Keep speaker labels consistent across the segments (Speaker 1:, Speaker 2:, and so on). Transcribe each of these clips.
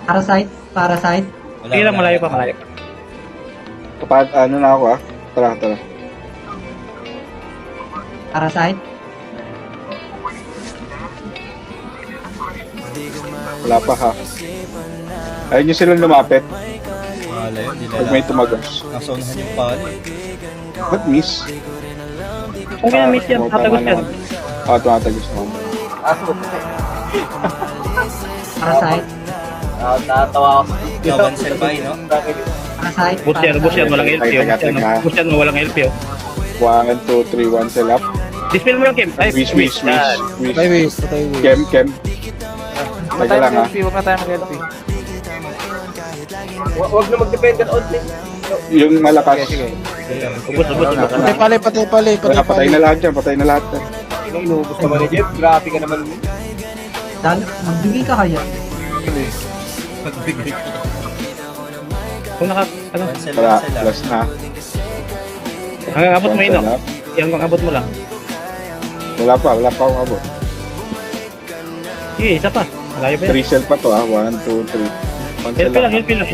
Speaker 1: Parasite, parasite.
Speaker 2: Sige lang, malayo pa, malayo pa.
Speaker 3: Kapag ano na ako Tara.
Speaker 1: Parasite.
Speaker 3: Wala pa ha. Ayun nyo silang lumapit.
Speaker 4: Wala yun, di
Speaker 3: Pag may tumagas.
Speaker 4: nasa unahan yung pali.
Speaker 3: Ba't miss?
Speaker 2: Kung ginamit yan, tatagos yan.
Speaker 3: Tumatagos naman.
Speaker 1: Parasite.
Speaker 5: Natawa ako.
Speaker 4: Ikaw, Bansel ba, no?
Speaker 1: Parasite.
Speaker 2: Bus yan, walang LP.
Speaker 3: Teka.
Speaker 2: Bus yan, walang LP.
Speaker 3: 1, 2, 3, 1 sell up.
Speaker 2: Dispel mo yung Kim. Ay,
Speaker 3: Wish.
Speaker 6: Patay waste, patay waste.
Speaker 3: Kem. Teka lang ha.
Speaker 6: Huwag na tayo mag-LP.
Speaker 5: Huwag na mag-depende on odd
Speaker 3: Yung malakas.
Speaker 6: Sige.
Speaker 2: ubus.
Speaker 6: Patay pali.
Speaker 3: Patay na lahat dyan. Patay na lahat dyan.
Speaker 5: Inubos naman ni Jeff. Grabe ka naman.
Speaker 1: Magbigay ka kaya.
Speaker 2: Kung
Speaker 4: Bansel,
Speaker 3: Tara,
Speaker 4: Bansel,
Speaker 3: last na.
Speaker 2: hanggang abot mo yun, no?
Speaker 3: Sell up.
Speaker 2: Hanggang abot mo lang.
Speaker 3: Wala pa akong abot.
Speaker 2: Sige, isa pa. Malayo pa yan.
Speaker 3: 3 sell pa to 1, 2, 3. 1 sell
Speaker 2: LP lang,
Speaker 3: up.
Speaker 2: LP lang.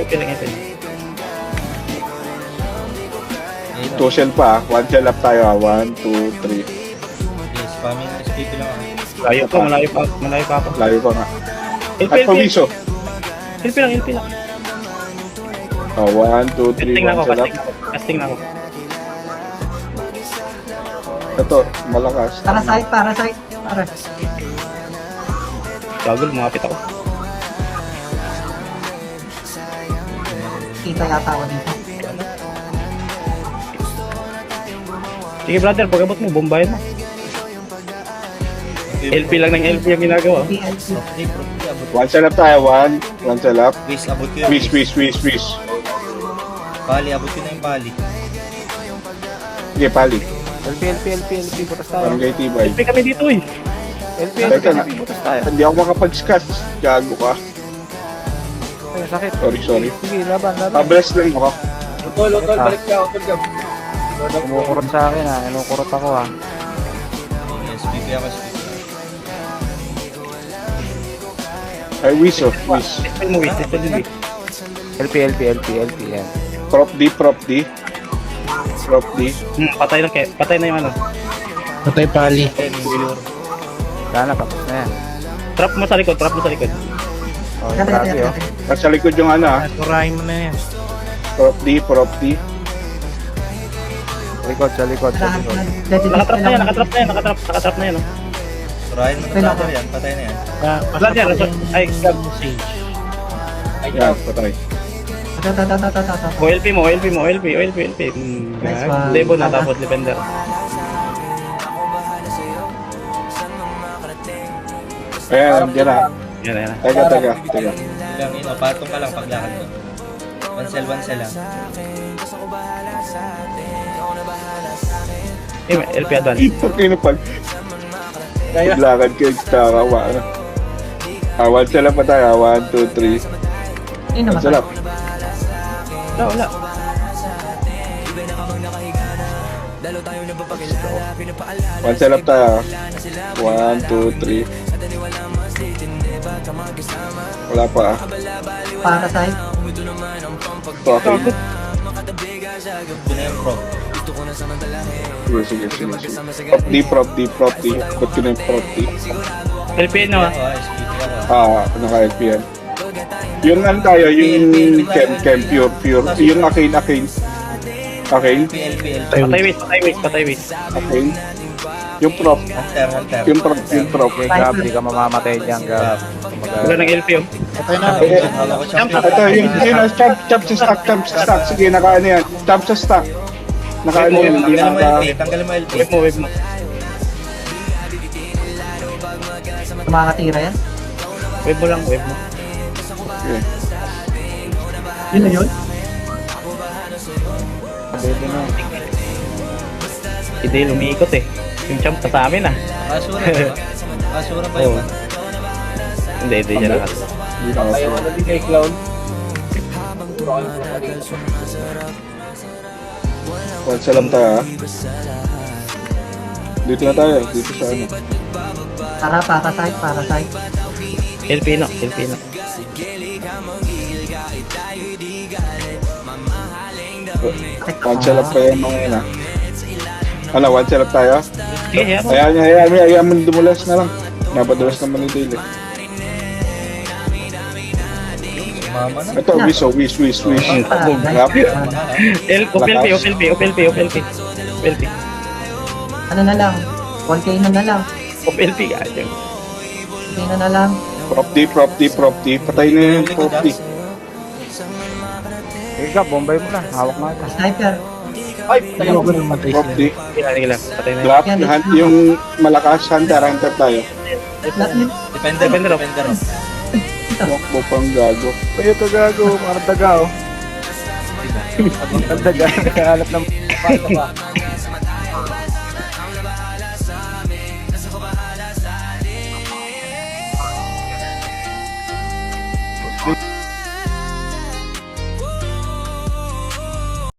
Speaker 3: 2 sell pa 1 sell up tayo 1, 2, 3.
Speaker 4: Yes, spamming SPP lang ako.
Speaker 2: Malayo pa ako.
Speaker 3: Layo pa nga.
Speaker 2: LP.
Speaker 3: At pawiso.
Speaker 2: LP lang.
Speaker 3: 1, 2, 3,
Speaker 2: Casting na
Speaker 3: 1
Speaker 2: ako,
Speaker 3: sell up.
Speaker 2: casting na ako.
Speaker 3: Ito, malakas.
Speaker 1: Parasite.
Speaker 2: Gagol, lumapit ako.
Speaker 1: Kita yata ako dito.
Speaker 2: Sige brother, pag abot mo, bombahin mo. LP lang ng LP yung ginagawa.
Speaker 1: PLC.
Speaker 4: Okay, probably abot.
Speaker 3: 1 sell up tayo 1 sell up.
Speaker 4: Wish, abot ko yun.
Speaker 3: Wish.
Speaker 4: Pali, abot ko na yung pali.
Speaker 3: Sige, pali.
Speaker 6: LP, butas tayo.
Speaker 3: Barangay Tibay.
Speaker 2: LP kami dito eh.
Speaker 6: LP,
Speaker 3: Teka na.
Speaker 6: butas tayo.
Speaker 3: Hindi ako makapag-scotch. Gago ka.
Speaker 6: Ay, sakit.
Speaker 3: Sorry.
Speaker 6: Sige, laban.
Speaker 3: Bless lang ako.
Speaker 5: Utol, balik ka. Utol ka.
Speaker 6: Kumukurot sa akin ha. Inukurot ako ha.
Speaker 4: SPP ako, SPP.
Speaker 3: Ay, wish.
Speaker 2: Dispel mo,
Speaker 6: LP, yan.
Speaker 3: Prop D.
Speaker 2: Patay na yung ano.
Speaker 6: Patay pali.
Speaker 4: Blur.
Speaker 6: Wala na, tapos na yan.
Speaker 2: Trap mo sa likod.
Speaker 6: Oh, grabe oh.
Speaker 3: Nasa likod yung
Speaker 6: Turahin mo na yan.
Speaker 3: Prop D.
Speaker 6: Sa likod.
Speaker 2: Nakatrap na yan. Oh.
Speaker 4: Turahin mo na tayo yan, patay na yan.
Speaker 2: Wala dyan, ay,
Speaker 3: Yan, patay.
Speaker 2: OLP mo.
Speaker 1: Nice one.
Speaker 2: Debo na tapos defender.
Speaker 3: Ayan, dyan na.
Speaker 2: Yan.
Speaker 3: Teka.
Speaker 4: Lang, patong ka lang paglakad ko. Bansel lang.
Speaker 2: LP advance.
Speaker 3: Pagkino pag paglakad kayo, tarawa. 1 sell up pa tayo 1, 2, 3.
Speaker 1: Yun naman.
Speaker 3: 1 sell up.
Speaker 2: Wala.
Speaker 3: 1 sell up tayo 1, 2, 3. Wala pa
Speaker 1: Parasite.
Speaker 3: Okay.
Speaker 4: Ito na yung pro.
Speaker 3: Sige. Prop D. Ba't ko na yung prop D?
Speaker 2: LP no.
Speaker 4: SPP ako.
Speaker 3: Naka-LP yan. Yung ano tayo, yung chem, pure. Yung Arcane.
Speaker 4: LP.
Speaker 2: Patay waste.
Speaker 3: Arcane. Yung prop.
Speaker 4: Hunter.
Speaker 3: Yung prop.
Speaker 6: Okay, Gab, di ka mamamatay dyan, Gab.
Speaker 2: Wala ng LP oh.
Speaker 6: Patay na.
Speaker 3: Ito, yung chop sa stock. Sige, naka-ano yan. Chop sa stock. Naka-ano yan. Hindi
Speaker 4: Tanggalin mo LP.
Speaker 2: Wave mo.
Speaker 1: Makakatira yan.
Speaker 2: Wave mo lang.
Speaker 3: Okay.
Speaker 1: Yun na yun.
Speaker 6: Pwede na.
Speaker 2: Hindi, lumiikot eh. Yung champ pa sa amin ah.
Speaker 4: Asura pa yun.
Speaker 2: Hindi siya lahat.
Speaker 3: Hindi na ako.
Speaker 5: Ano din kay Clown?
Speaker 3: One salam tayo Dito na tayo. Dito sa ano.
Speaker 1: Parasite.
Speaker 2: LP no.
Speaker 3: One shell up pa yan mga yun ah. Ano, one shell up tayo?
Speaker 2: Sige, hayaan mo.
Speaker 3: Hayaan mo dumulas na lang. Napadulas naman ni Dale.
Speaker 4: Mama na.
Speaker 3: Ito, wish. Grab.
Speaker 2: OPLP.
Speaker 1: Ano na lang? 1K na lang.
Speaker 2: OPLP ka. Diyan.
Speaker 1: 1K na lang.
Speaker 3: Prop D. Patay na yun, Prop D.
Speaker 6: Sige ka, bombay mo na. Hawak na ito.
Speaker 1: Sniper.
Speaker 5: Ay, tayo mo.
Speaker 3: Prop D.
Speaker 2: Sige lang. Patay na yun.
Speaker 3: Drop. Yung malakas, hunter tayo.
Speaker 1: Lahat yun.
Speaker 4: Depende ro.
Speaker 3: Wakbo pang gago.
Speaker 6: Ay, ito gago. Parang daga, oh. Ang daga. Nakahanap ng...